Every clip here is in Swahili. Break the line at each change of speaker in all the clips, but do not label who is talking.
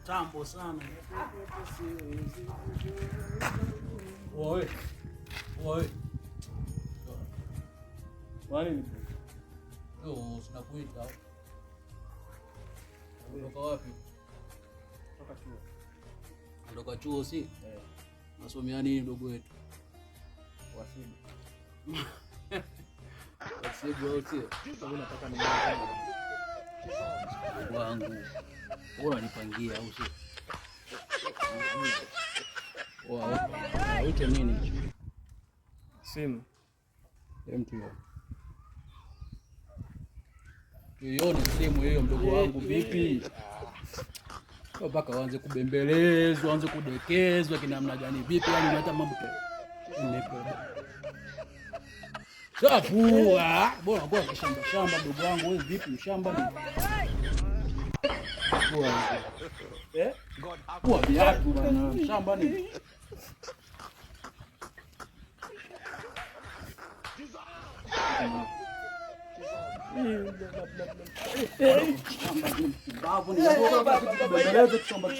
kitambo sana. Oi. Oi. Wani? Yo, sinakuita. Unatoka wapi?
Kutoka chuo.
Unatoka chuo si? Nasomea nini ndugu wetu?
Wasibu.
Wasibu au sio?
Mimi nataka ni
wangu. Bora nipangie au sio? Uite nini?
simu.
Mtu. Tuione simu hiyo mdogo wangu vipi? Mpaka waanze kubembelezwa, waanze kudekezwa kinamna gani vipi, yani unaleta mambo Safua, bora kwa shamba mdogo wangu wewe vipi mshamba ni? Kwa viatu bwana, shamba ni.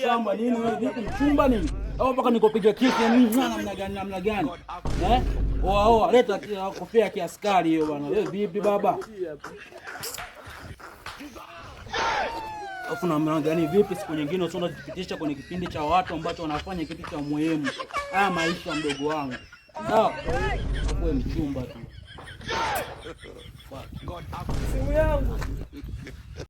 Shamba nini wewe vipi mchumba nini? Au mpaka nikopiga kitu nini namna gani? Oa leta kofia ya kiaskari hiyo bwana. Wewe vipi baba? Afu namna gani vipi siku nyingine usonda kupitisha kwenye kipindi cha watu ambacho wanafanya kitu cha muhimu. Haya maisha mdogo wangu. Sawa? Wewe mchumba tu.
Simu yangu.